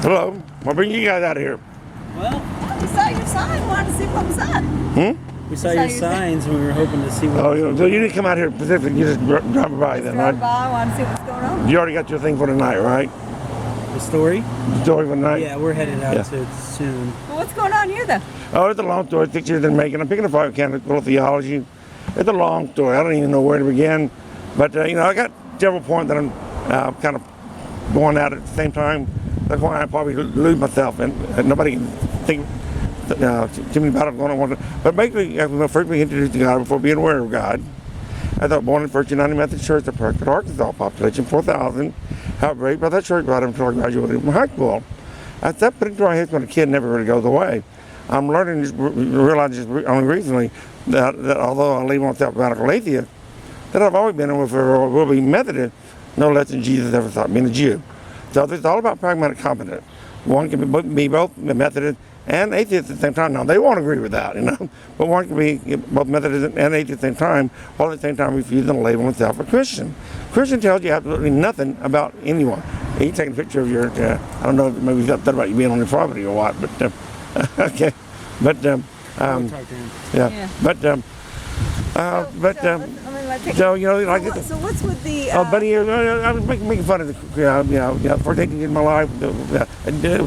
Hello. What brings you guys out of here? Well, We saw your sign. Wanted to see what was up. we saw your signs and we were hoping to see what. Oh, so you didn't come out here specifically. You just drove by then, Drove right? by. Wanted to see what's going on. You already got your thing for tonight, right? The story? Story for tonight? Yeah, we're headed out Yeah. to it soon. Well, what's going on here, though? Oh, it's a long story. 6 years in making. I'm picking apart canonical theology. It's a long story. I don't even know where to begin. But, I got several points that I'm kind of going at the same time. That's why I probably lose myself, and nobody can think too many about it going on. But basically, first we introduced to God before being aware of God. I thought born in First United Methodist Church of Prescott, Arkansas, population 4,000. Helped raised by that church right until I graduated from high school. That put into my head when a kid never really goes away. I'm learning, realizing only recently that although I label myself a radical atheist, that I've always been with a will be Methodist, no less than Jesus ever thought, being a Jew. So it's all about pragmatic competence. One can be both Methodist and atheist at the same time. Now, they won't agree with that, but one can be both Methodist and atheist at the same time, while at the same time refusing to label himself a Christian. Christian tells you absolutely nothing about anyone. He's taking a picture of your, I don't know, maybe he's upset about you being on your property or what, but, okay. But, We'll talk to him. Yeah. So, like So what's with the? buddy, I was making fun of the, for 18 years of my life,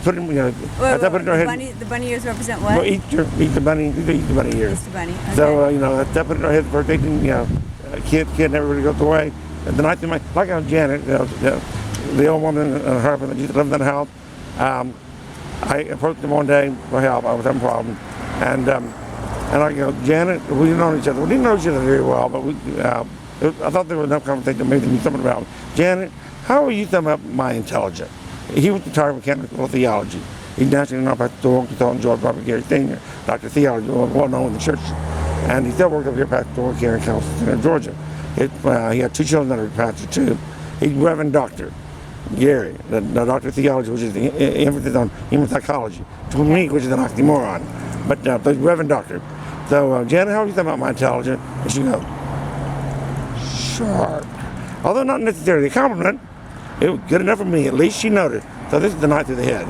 put him, I put it in our head. The bunny ears represent Well, what? Easter bunny, the Easter bunny years. Easter bunny. Okay. So, that put it in our head for 18, kid never really goes away. And the night, like I was Janet, the old woman in her husband that used to live in that house, I approached him one day for help. I was having a problem. And I go, Janet, we didn't know each other. We didn't know each other very well, but I thought there was enough conversation maybe to do something about it. Janet, how are you summing up my intelligence? He was retired from canonical theology. He's nationally known pastoral consultant George Robert Gary Sr., Dr. of Theology, well known in the church. And he still works up here at pastoral care in California, Georgia. He had 2 children that are pastor too. He's Reverend Dr. Gary, the Doctor of Theology, which is the emphasis on human psychology, to me, which is an oxymoron. But he's Reverend Doctor. So, Janet, how are you talking about my intelligence? And she goes, sharp. Although not necessarily a compliment, it was good enough for me. At least she noticed. So this is the knife through the head,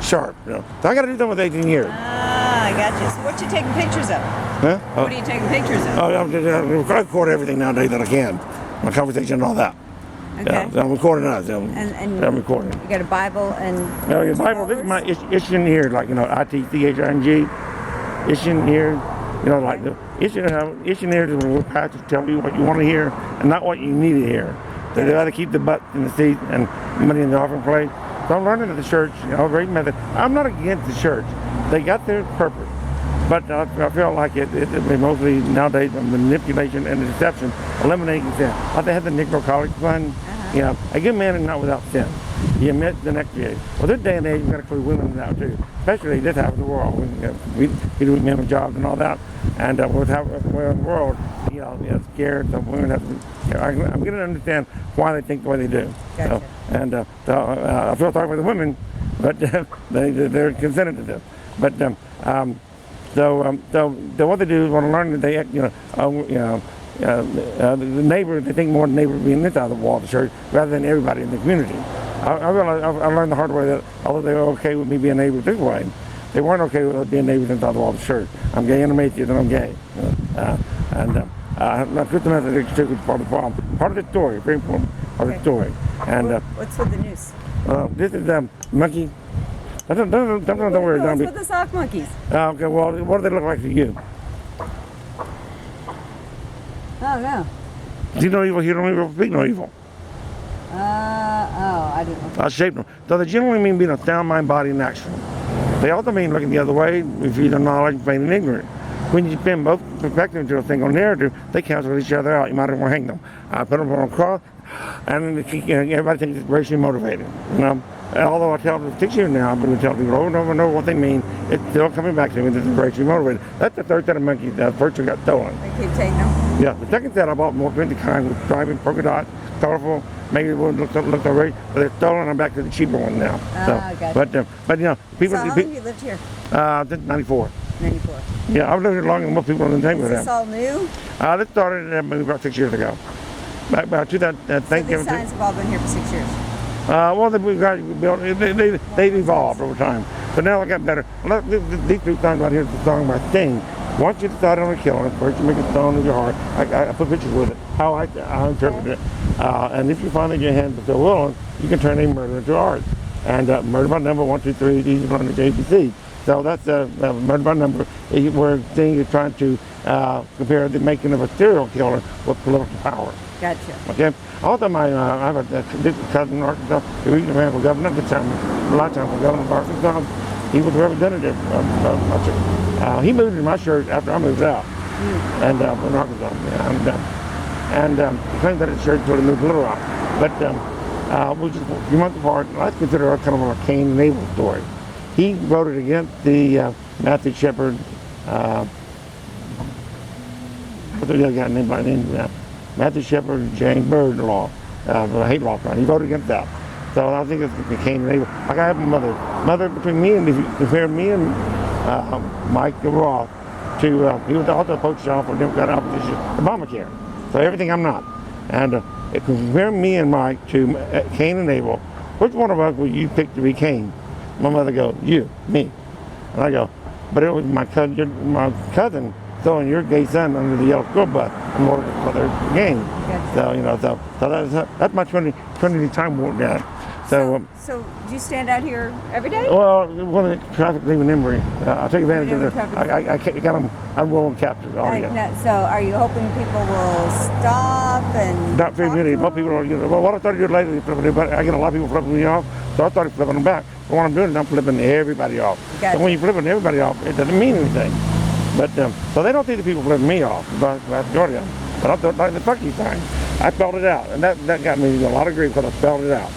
sharp. So I got to do something with 18 years. I got you. So what you taking pictures of? Huh? What are you taking pictures of? I record everything nowadays that I can. My conversation and all that. Okay. Yeah, so I'm recording that. So And I'm recording. You got a Bible and. The Bible, this is my issue here, like, ITCHING. Issue here, like the issue here is when pastors tell you what you want to hear and not what you need to hear. They'd rather keep the butt in the seat and money in the offering plate. So I'm learning at the church, very method. I'm not against the church. They got their purpose. But I feel like it mostly nowadays manipulation and deception, eliminating sin. Like they had the Negro College Fund. A good man is not without sin. You admit the next day. Well, this day and age, we've got to include women now too, especially this half of the world. We do men jobs and all that, and with half of the world, scared. So women have to. I'm getting to understand why they think the way they do. Gotcha. I feel sorry for the women, but they're consented to this. But so what they do is want to learn that they, the neighbor, they think more the neighbor being this side of the wall of the church rather than everybody in the community. I realized, I learned the hard way that although they were okay with me being neighbors this way, they weren't okay with us being neighbors inside the wall of the church. I'm gay and I'm atheist and I'm gay. Christian Methodist Church is part of the problem. Part of the story, very important part of the story. And what's with the noose? this is monkey. Don't worry, What's with the sock monkeys? Okay, well, what do they look like to you? Oh no. See no evil, hear no evil, speak no evil. I didn't know. I shaped them. So they generally mean being a sound mind, body, and action. They also mean looking the other way, refusing knowledge, and feigning ignorance. When you spin both perspectives into a single narrative, they cancel each other out. You might as well hang them. I put them on a cross, and everybody thinks it's racially motivated. And although I tell them 6 years now, I've been telling people over and over and over what they mean, it's still coming back to me that it's racially motivated. That's the third set of monkeys that first two got stolen. They keep taking them? Yeah, the second set I bought more plenty kind with striping, polka dot, colorful, maybe it wouldn't look so great, but they're stolen. I'm back to the cheaper one now. Gotcha. But people. So how long have you lived here? Since 94. 94. Yeah, I've lived here longer than most people in the neighborhood. Is this all new? This started maybe about 6 years ago. About 2000, So these Thanksgiving. signs have all been here for 6 years? Well, we got built. They've evolved over time. So now I got better. These two songs right here is the song by Sting. Once you decide on a killing, first you make a stone in your heart. I put pictures with it, how I interpret it. And if you find that your hands are so willing, you can turn a murder into art. And murder by number, 1, 2, 3, easy to learn the ABC. So that's murder by number, where Sting is trying to compare the making of a serial killer with political power. Gotcha. Okay. Also, I have a cousin in Arkansas who used to run for governor at the time, a lot of time for governor of Arkansas. He was representative of my church. He moved in my church after I moved out, and in Arkansas. And he claimed that his church until he moved to Little Rock. But we just a few months apart. I consider it kind of a Cain and Abel story. He voted against the Matthew Shepard. What's the other guy named? Matthew Shepard and James Byrd law, the hate law. He voted against that. So I think it's the Cain and Abel. Like I have a mother between me and, if you compare me and Mike Roth to, he was also a poster child for Democratic opposition to Obamacare. So everything I'm not. And if you compare me and Mike to Cain and Abel, which one of us would you pick to be Cain? My mother goes, you, me. And I go, but it was my cousin throwing your gay son under the yellow school bus in order for their game. Gotcha. So that's my Trinity time warp down. So do you stand out here every day? well, when the traffic leaving Emory, I take advantage of it. I got them unwilling captures all year. So are you hoping people will stop and Not very talk many. to Most people are, well, what I started doing lately, I get a lot of people flipping me off, so I started flipping them back. But what I'm doing is I'm flipping everybody off. Gotcha. So when you're flipping everybody off, it doesn't mean anything. But so they don't see the people flipping me off, but majority of them. But I thought, like the fuck you thing, I spelled it out, and that got me a lot of grief because I spelled it out.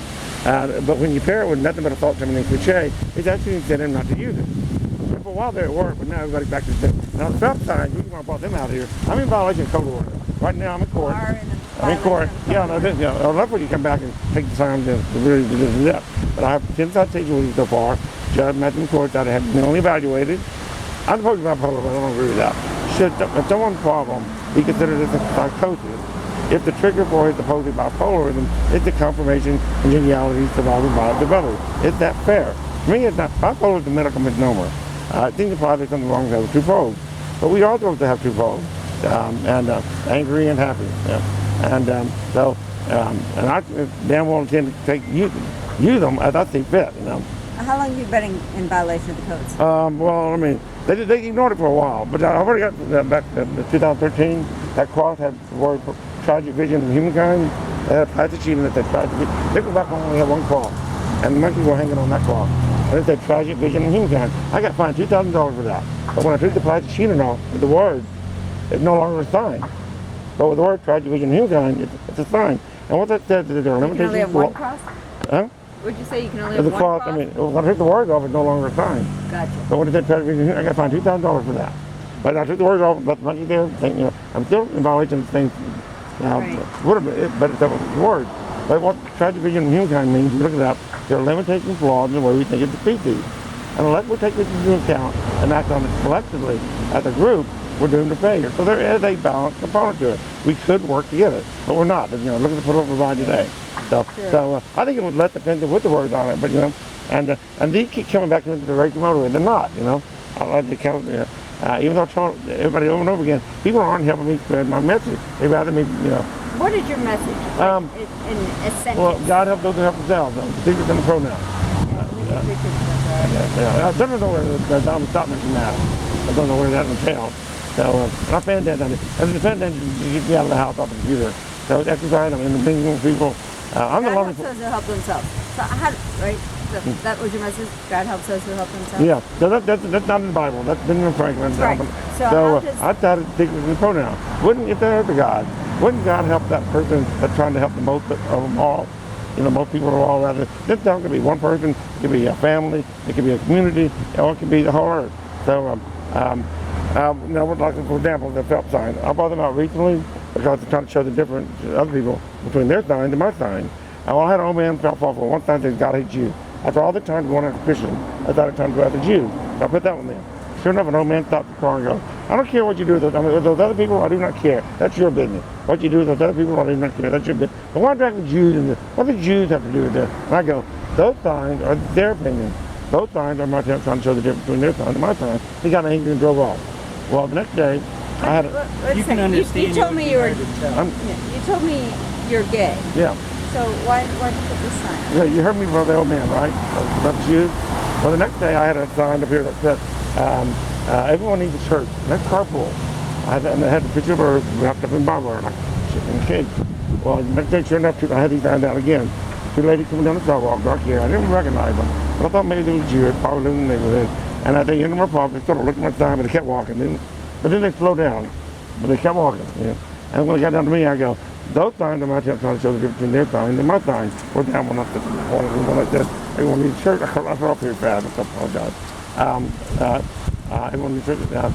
But when you pair it with nothing but a thought terminating cliche, it's actually incentive not to use it. For a while they're at work, but now everybody's back to the now the stop signs, you want to put them out here. I'm in violation of code order. Right now I'm in court. I'm in court. Yeah, no, that's when you come back and take the time to really do this. But I have 10 citations so far. Judge met in court that I have been only evaluated. I'm supposed to be bipolar, but I don't agree with that. Should someone's problem be considered as a psychosis if the trigger for his supposed bipolarism is the confirmation and geniality surviving by the brothers? Is that fair? To me, it's not. Bipolar is a medical misnomer. I think there's probably something wrong with having two poles. But we are supposed to have two poles, and angry and happy. Yeah. And and I damn well intend to use them as I see fit, you know. How long have you been in violation of the codes? Well, I mean, they ignored it for a while, but I've already got back to 2013. That cross had the word tragic vision of humankind. They had a plastic sheet in it that tragic vision. They go back and only had one cross, and the monkeys were hanging on that cross. And it said tragic vision of humankind. I got fined $2,000 for that. But when I took the plastic sheet off with the word, it's no longer a sign. But with the word tragic vision of humankind, it's a sign. And what that says is there are limitations. You can only have one cross? Huh? Would you say you can only have The one cross, cross? I mean, when I took the words off, it's no longer a sign. Gotcha. But when it said tragic vision, I got fined $2,000 for that. But I took the words off, left the monkey there, saying, you know, I'm still in violation of the thing. Right. Would have been, but it's the word. But what tragic vision of humankind means, you look it up, there are limitations and flaws in the way we think as a species. And unless we take this into account and act on it collectively as a group, we're doomed to failure. So there is a balanced component to it. We could work together, but we're not. You know, look at the political divide today. So I think it would let the pencil with the words on it, but you know, and these keep coming back into the racial motive, and they're not. You know, I like to count. Even though I tell everybody over and over again, people aren't helping me spread my message. They'd rather me, you know. What is your message? In a sentence. Well, God help those who help themselves. The secret's in the pronoun. I don't know where the Donald stop mentioning that. I don't know where that entails. So I found that. And the defendant, you get me out of the house off the computer. So exercise, I'm intermingling with people. I'm the God loving. helps those who help themselves. So right? So that was your message? God helps those who help themselves? Yeah. So that's not in the Bible. That's Benjamin Franklin. Right. So I started thinking of the pronoun. Wouldn't, if there is a God, wouldn't God help that person that's trying to help the most of them all? You know, most people are all rather. This town could be one person, it could be a family, it could be a community, or it could be the whole earth. So, you know, like for example, the Phelps sign. I brought them out recently because they're trying to show the difference to other people between their sign and my sign. And I had an old man Phelps off for one sign that says, God hates you. After all the time going after Christians, I thought it time to go after Jews. So I put that one there. Sure enough, an old man stopped the car and goes, I don't care what you do with those, with those other people. I do not care. That's your business. What you do with those other people, I do not care. That's your business. But why drag the Jews in this? What do the Jews have to do with this? And I go, those signs are their opinion. Those signs are my attempt trying to show the difference between their signs and my signs. He got angry and drove off. Well, the next day, I had a... You can understand. You told me you were. Yeah. You told me you're gay. Yeah. So why'd you put this sign up? Yeah, you heard me about the old man, right? About the Jews. Well, the next day I had a sign up here that said, everyone needs a church. That's carpool. I had the picture of Earth wrapped up in Bible like chicken and cake. Well, the next day, sure enough, I had these signs out again. Two ladies coming down the sidewalk, dark hair. I didn't recognize them, but I thought maybe they were Jewish, probably living in the neighborhood. And at the end of my park, they sort of looked at my sign, but they kept walking. But then they slowed down, but they kept walking. Yeah. And when it got down to me, I go, those signs are my attempt trying to show the difference between their signs and my signs. Well, that one up the one that said, everyone needs a church. I fell off here fast, I apologize. Everyone needs a church.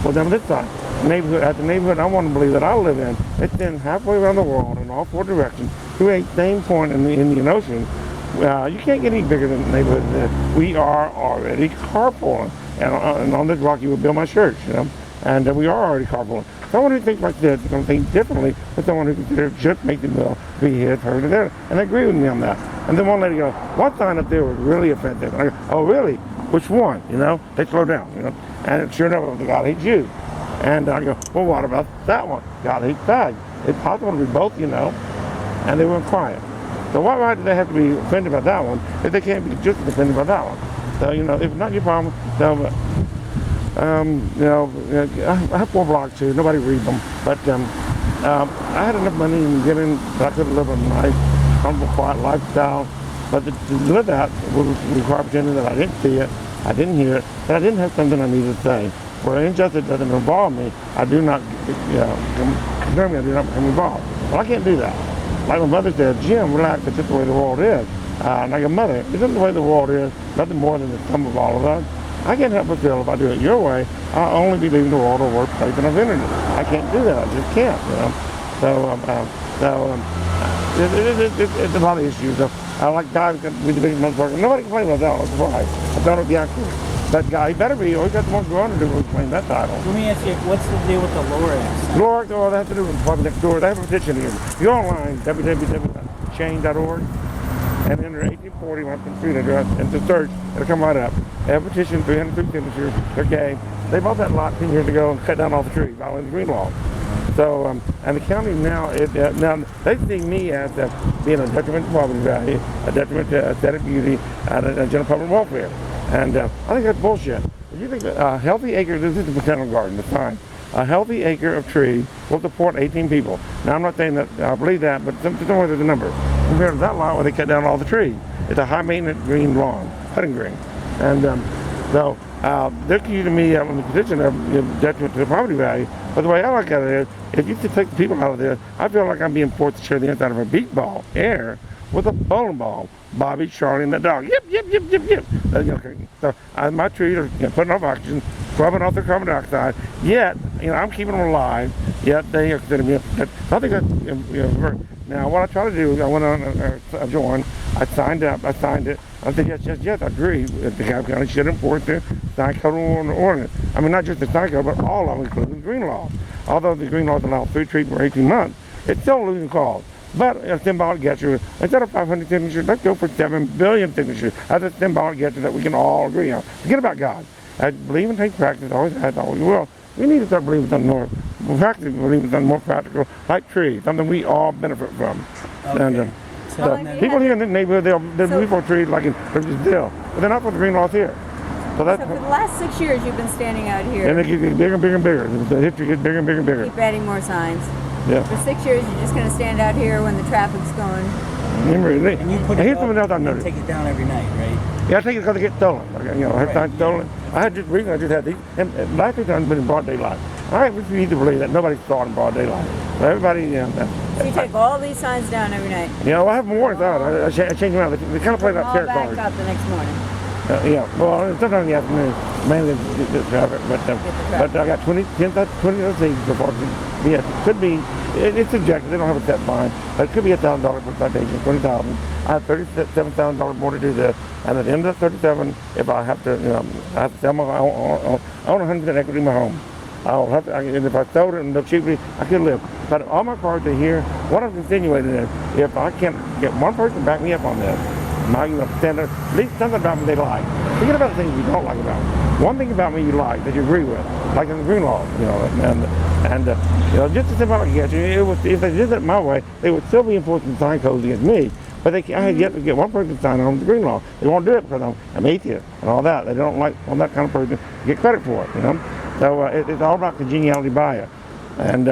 Well, down this side, at the neighborhood I want to believe that I live in, it's been halfway around the world in all four directions to a same point in the Indian Ocean. You can't get any bigger than the neighborhood than this. We are already carpooling. And on this rock you would build my church, you know. And we are already carpooling. Someone who thinks like this is going to think differently than someone who considers just making the will be his, hers, or theirs. And they agree with me on that. And then one lady goes, one sign up there was really offensive. And I go, oh really? Which one? You know, they slow down, you know. And sure enough, it was the God hates Jews. And I go, well, what about that one? God hates fags. It's possible to be both, you know. And they weren't quiet. So why do they have to be offended about that one if they can't be just as offended about that one? So, you know, if it's not your problem, so, you know, I have 4 blogs too. Nobody reads them. But I had enough money in the beginning that I could live a nice, humble, quiet lifestyle. But to live that would require pretending that I didn't see it, I didn't hear it, that I didn't have something I needed to say. Where injustice doesn't involve me, I do not, you know, concern me, I do not become involved. Well, I can't do that. Like my mother said, Jim, relax, it's just the way the world is. And I go, Mother, isn't the way the world is nothing more than the sum of all of us? I can't help but feel if I do it your way, I'll only be leaving the world a worse place than I've entered it. I can't do that, I just can't, you know. It's a lot of issues. So, I like God with the big motherfucker. Nobody complains about that one, that's why. I don't know the actor. That guy, he better be, or he got the most going to do with claim that title. Let me ask you, what's the deal with the Lorax? Lorax, oh, that has to do with the public next door. They have a petition here. If you're online, www.change.org, and enter 1840 Washington Street address, and to search, it'll come right up. They have a petition, 303 signatures, they're gay. They bought that lot 10 years ago and cut down all the trees, following the green law. So, and the county now, now they see me as being a detriment to property value, a detriment to aesthetic beauty, and a general public welfare. And I think that's bullshit. If you think that a healthy acre, this is the botanical garden, the sign, a healthy acre of trees will support 18 people. Now, I'm not saying that I believe that, but somewhere there's a number. Compared to that lot where they cut down all the trees, it's a high maintenance green lawn, cutting green. And so they're accusing me in the position of detriment to the property value. But the way I look at it is, if you could take the people out of this, I feel like I'm being forced to share the inside of a beach ball, air, with a bowling ball. Bobby, Charlie, and the dog. Yip, yip, yip, yip, yip. Okay. So my trees are putting off oxygen, scrubbing off the carbon dioxide. Yet, I'm keeping them alive. Yet they are considering me. I think that's now. What I try to do, I went on I joined. I signed up. I signed it. I said yes. I agree. The DeKalb County should enforce the sign code ordinance. I mean, not just the sign code, but all of them, including the green laws. Although the green laws allow free treatment for 18 months, it's still a losing cause. But a symbolic gesture, instead of 500 signatures, let's go for 7 billion signatures. That's a symbolic gesture that we can all agree on. Forget about God. I believe in takes practice, always has, always will. We need to start believing something more practical, believing something more practical, like trees, something we all benefit from. Okay. And people here in the neighborhood, they'll move for trees like in Brazil, but they're not for the green laws here. So for the last 6 years, you've been standing out here. And it gets bigger and bigger and bigger. The history gets bigger and bigger and bigger. Keep adding more signs. Yeah. For 6 years, you're just going to stand out here when the traffic's going. And you put it here's up, something else I and noticed. take it down every night, right? Yeah, I think it's because they get stolen. Okay, I have time stolen. I just had these. And last 2 times been in broad daylight. I refuse to believe that nobody saw it in broad daylight. But everybody, So you take all these signs down every night. I have more out. I change them out. They kind of play like tarot cards. Back up the next morning. Well, sometimes in the afternoon, mainly the traffic. But I got 20 other things so far. Yes, it could be. It's subjective. They don't have a set fine. It could be $1,000 per citation, $20,000. I have $37,000 more to do this. And at the end of that $37,000, if I have to, I have to sell my, I own 100% equity in my home. I'll have to, and if I sold it and they'll shoot me, I could live. But all my cards are here. What I'm insinuating is, if I can't get one person to back me up on this, stand up, at least something about me they like. Forget about the things you don't like about me. One thing about me you like, that you agree with, like in the green law, and just as simple as if they did it my way, they would still be enforcing sign codes against me. But I had yet to get one person to sign on the green law. They won't do it because I'm atheist and all that. They don't like that kind of person to get credit for it, So it's all about congeniality bias. And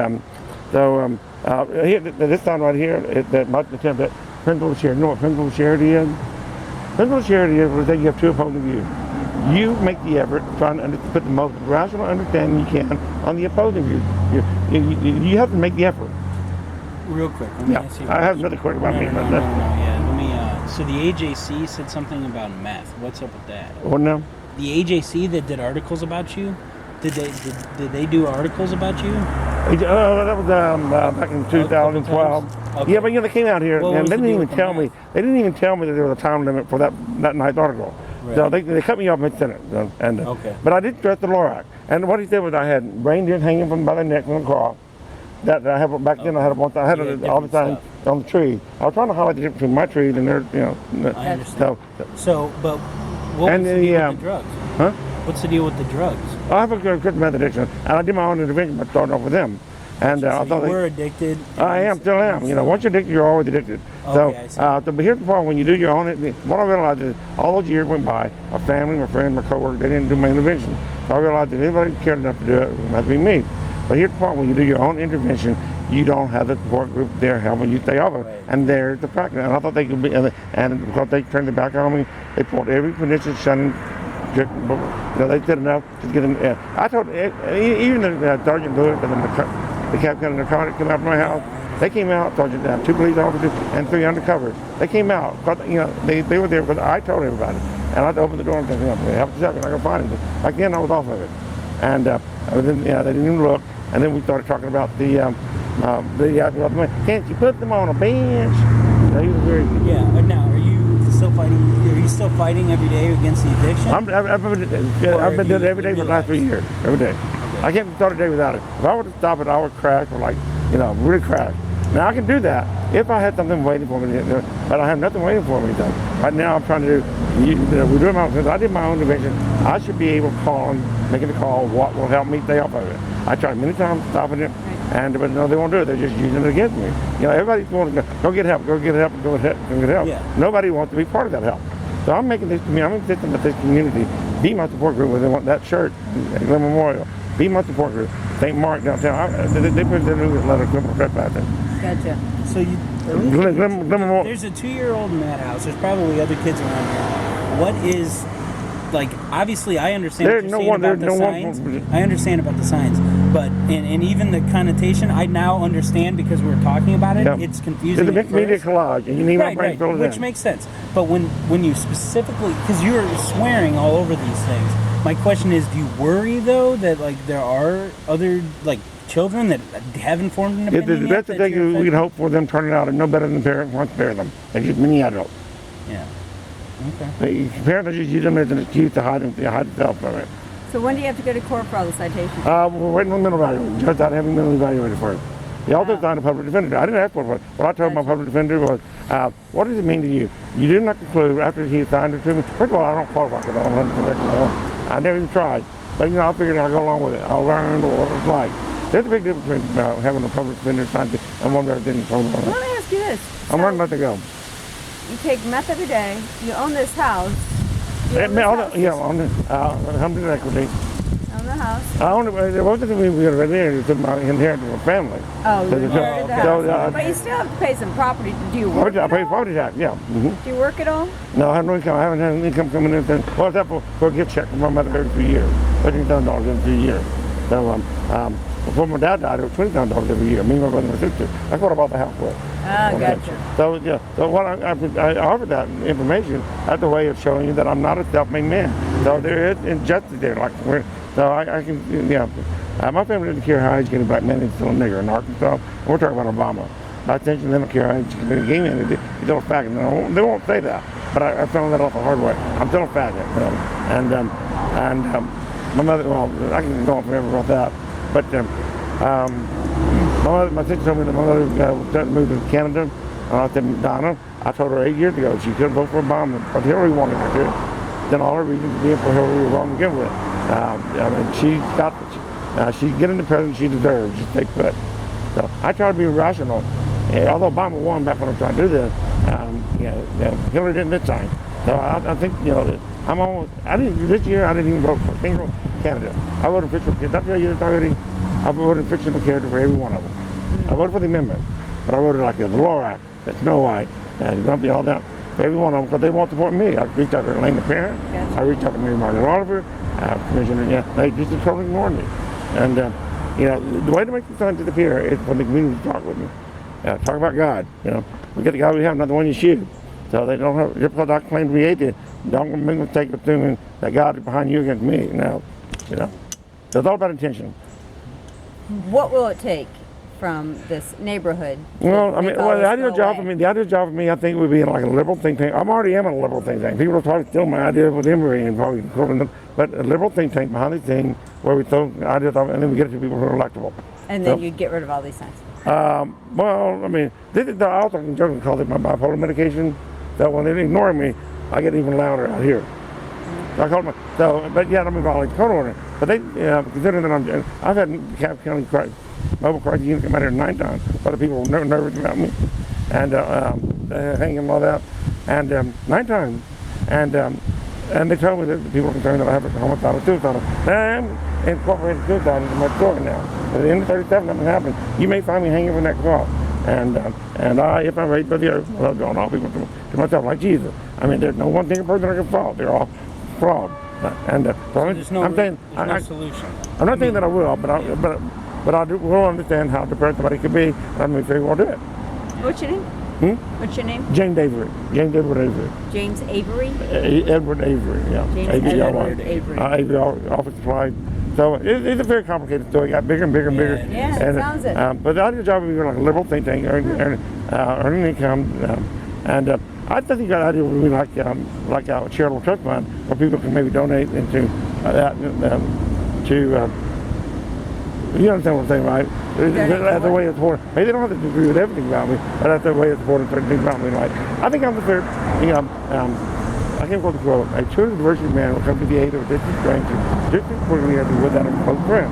here, this sign right here, that principle of charity. You know what principle of charity is? Principle of charity is that you have two opposing views. You make the effort to try and put the most rational understanding you can on the opposing view. You have to make the effort. Real quick, let me ask you. I have another question about me. Yeah, let me. So the AJC said something about meth. What's up with that? What now? The AJC that did articles about you, did they do articles about you? That was back in 2012. Okay. Yeah, but they came out here and they didn't even tell me. They didn't even tell me that there was a time limit for that night's article. Right. So they cut me off mid-sentence. But I did stress the Lord Act. And what he said was I had reindeers hanging from by their neck from the cross. That I have back then. I had it all the time stuff on the tree. I was trying to highlight the difference between my trees and theirs. I understand. But what was the deal with the drugs? Huh? What's the deal with the drugs? I have a Christian meth addiction, and I did my own intervention by starting off with them. And So I thought you were addicted. I am, still am. Once you're addicted, you're always addicted. Okay, I see. But here's the problem: when you do your own, what I realized is all those years went by. My family, my friends, my coworkers, they didn't do my intervention. So I realized that if anybody cared enough to do it, it must be me. But here's the problem: when you do your own intervention, you don't have the support group there helping you stay off of it. Right. And there's the practice. And I thought they could be, and because they turned their back on me, they pulled every pernicious shunning. They did enough to get in. I told even the Sergeant Lewis and the captain of the narcotics came out from my house. They came out, Sergeant, 2 police officers and 3 undercovers. They came out, but they were there because I told everybody. And I opened the door and said, "Have a second, I can find him." Back then I was off of it, and they didn't even look. And then we started talking about the can't you put them on a bench? He was very Now, are you still fighting? Are you still fighting every day against the addiction? I've been doing it every day for the last 3 years. Every day. I can't start a day without it. If I were to stop it, I would crash or really crash. Now I can do that if I had something waiting for me, but I have nothing waiting for me. Right now I'm trying to we're doing since I did my own intervention, I should be able to call and making a call what will help me stay off of it. I tried many times stopping it, but no, they won't do it. They're just using it against me. Everybody's going to go get help, go get help, go get help. Yeah. Nobody wants to be part of that help. So I'm insisting that this community be my support group where they want that shirt, Glen Memorial. Be my support group. St. Mark downtown. They put their new letter of criminal trespassing. Gotcha. So Glen Memorial. there's a 2-year-old madhouse. There's probably other kids around here. What is obviously I understand what you're saying about the signs. I understand about the signs, but and even the connotation, I now understand because we're talking about it. Yeah. It's confusing. It's a mixed media collage, and you need my brain filled in. Which makes sense. But when you specifically, because you're swearing all over these things, my question is, do you worry though that there are other children that haven't formed an opinion The best yet thing we can hope for them turning out and no better than the parents want to spare them. They just many adults. Yeah. Okay. The parents just use them as an excuse to hide themselves from it. So when do you have to go to court for all the citations? We're waiting on the mental evaluation. Judge out having mental evaluated first. He also signed a public defender. I didn't ask for it. What I told my public defender was, what does it mean to you? You did not conclude after he signed it to me. First of all, I don't qualify for that. I never even tried. But I figured I'll go along with it. I'll learn what it's like. There's a big difference between having a public defender signed it and one that didn't. Let me ask you this. I'm learning not to go. You take meth every day. You own this house. On the Humphrey equity. Own the house. I own it. There wasn't going to be right there to my inheritance from family. Oh, you inherited the house. So, but you still have to pay some property. Do you work? I pay property tax. Yeah. Mm-hmm. Do you work at all? No, I have no income. I haven't had any income coming in since. Well, except for a gift check from my mother every 3 years. $13,000 every 3 years. So before my dad died, it was $20,000 every year. Me, my brother, and my sister. That's what I bought the house with. Ah, gotcha. So so what I offered that information as a way of showing you that I'm not a self-made man. So there is injustice there. So I can my family doesn't care how he's getting a black man. He's still a nigger in Arkansas. And we're talking about Obama. I think they don't care how he's getting a gay man. He's still a faggot. They won't say that, but I found that off the hard way. I'm still a faggot. And my mother. Well, I can go on forever about that. But my sister told me that my mother was starting to move to Canada. I said, Donna, I told her 8 years ago she couldn't vote for Obama, but Hillary wanted her to. Then all her reasons for being for Hillary were wrong to begin with. I mean, she's getting the president she deserves. Just take put. So I try to be rational. Although Obama won back when I was trying to do this, Hillary didn't this time. So I think, I'm almost, this year I didn't even vote for a single candidate. I voted for fictional character. Did I tell you this already? I voted fictional character for every one of them. I voted for the amendment, but I voted like the Lorax, the Snow White, and Grumpy, all that, for every one of them, because they won't support me. I reached out to Elaine Parent, I reached out to Mary Margaret Oliver, Commissioner, they just totally ignored me. And, the way to make the sun disappear is for the community to talk with me. Talk about God, We get the God we have, not the one you shoot. So they don't have, just because I claim to be atheist, don't make a mistake of assuming that God is behind you against me. No, So it's all about intention. What will it take from this neighborhood? Well, the ideal job for me, I think, would be like a liberal think tank. I'm already am in a liberal think tank. People are trying to steal my ideas with Emory and probably, but a liberal think tank behind the thing where we throw ideas off and then we get it to people who are electable. And then you'd get rid of all these signs. This is I also can joke and call it my bipolar medication. So when they ignore me, I get even louder out here. I call it but yeah, I don't violate the court order. But they, considering that I've had DeKalb County mobile crisis unit come out here 9 times. Other people were nervous about me, and hanging and all that, and 9 times, and they told me that the people are concerned that I have a homicidal suicidal. And I am incorporated suicide into my story now. At the end of 37, nothing happened. You may find me hanging from that cross. And I, if I'm raised by the earth, well, going all people to myself like Jesus. I mean, there's no one thing a person I can fault. They're all flawed. And so there's no solution. I'm not saying that I will, but I will understand how depressed somebody could be. I mean, figure I'll do it. What's your name? What's your name? James Avery. James Edward Avery. James Avery? Edward Avery, yeah. James Edward Avery. Avery, office supply. So it's a very complicated story. It got bigger and bigger and bigger. Yeah, it sounds it. But the ideal job would be like a liberal think tank, earning income. I think that idea would be like a charitable trust fund where people can maybe donate into that you understand what I'm saying, right? That's the way it's supported. Maybe they don't have to agree with everything about me, but that's the way it's supported certain things about me. Like, I think I'm the third, I can't quote the quote, a true diversity man will come to the aid of a distant stranger, just as quickly as he would that of a close friend.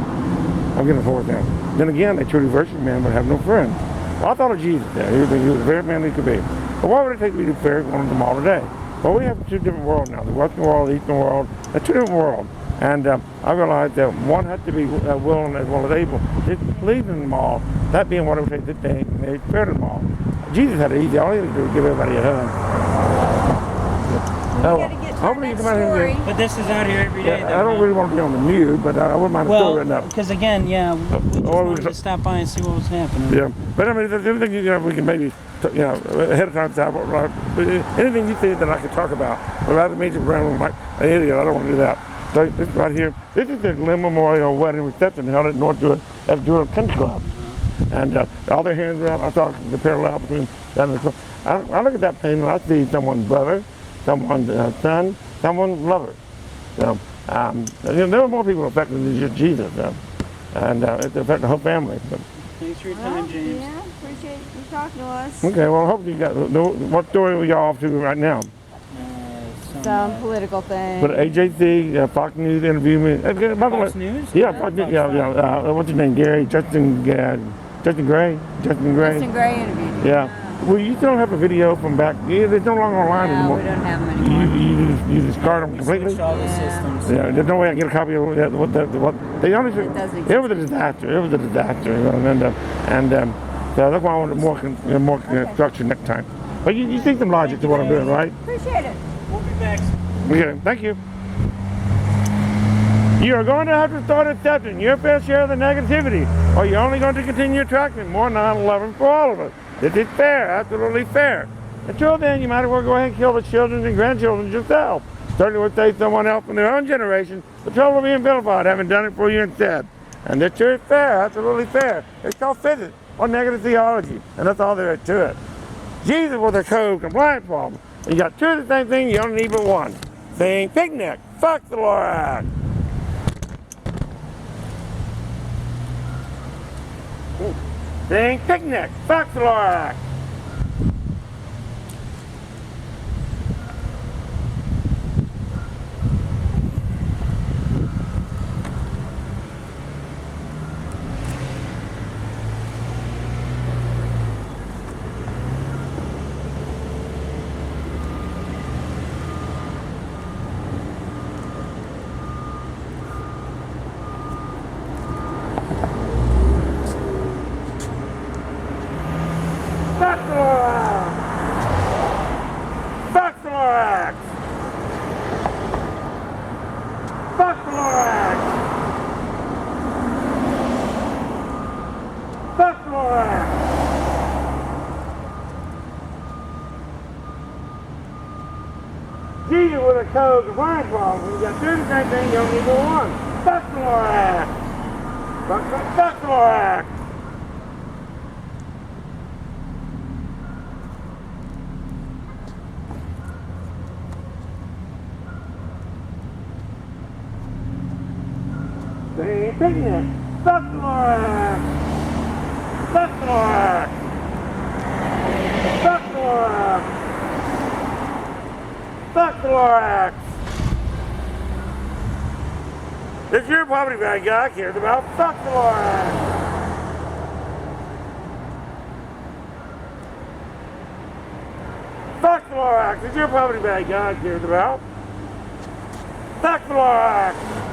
I'm getting forward now. Then again, a true diversity man would have no friends. Well, I thought of Jesus there. He was the very man he could be. But why would it take me to fair one of them all today? Well, we have 2 different worlds now, the Western world, the Eastern world, a 2 different worlds. And I realized that one had to be willing as well as able to please them all, that being what it would take to think, and they spared them all. Jesus had it easy. All he had to do was give everybody a hug. Hopefully you come out here and but this is out here every day. I don't really want to be on the news, but I wouldn't mind the story right now. Because again, we just wanted to stop by and see what was happening. Yeah, but I mean, there's everything we can maybe, ahead of time stop. Anything you see that I could talk about, without me just running like an idiot, I don't want to do that. So this right here, this is the Glen Memorial Wedding Reception held at North Jewett Country Club. And all their hands are out. I saw the parallel between that and the club. I look at that painting and I see someone's brother, someone's son, someone's lover. So, there were more people affected than just Jesus. And it affected the whole family. But. Thanks for your time, James. Yeah, appreciate you talking to us. Okay, well, hopefully you got, what story are y'all off to right now? Some political thing. But AJC, Fox News interviewed me. By the way, News? Yeah, Fox News, what's his name? Gary, Justin Gray. Justin Gray interviewed. Yeah. Well, you still have a video from back. Yeah, they're no longer online anymore. We don't have them anymore. You discard them completely. Switched all the systems. Yeah, there's no way I can get a copy of what they honestly. It was a disaster. It was a disaster. So that's why I wanted more structure next time. But you see some logic to what I'm doing, right? Appreciate it. We'll be back. Okay, thank you. You are going to have to start accepting your fair share of the negativity, or you're only going to continue attracting more 9/11 for all of us. This is fair, absolutely fair. Until then, you might as well go ahead and kill the children and grandchildren yourself. Certainly would save someone else from their own generation the trouble of being vilified, having done it for you instead. And this sure is fair, absolutely fair. It's called physics or negative theology, and that's all there is to it. Jesus was a code compliance problem. You got 2 of the same thing, you only need but 1. Saying picnic, fuck the Lorax. Saying picnic, Foxlorax. Foxlorax! Foxlorax! Foxlorax! Jesus with a code of fine problem. You got two the same thing, you don't need but one. Foxlorax! Foxlorax! Saying picnic, Foxlorax! Foxlorax! Foxlorax! Foxlorax! This your property value guy cares about Foxlorax! Foxlorax! This your property value guy cares about Foxlorax!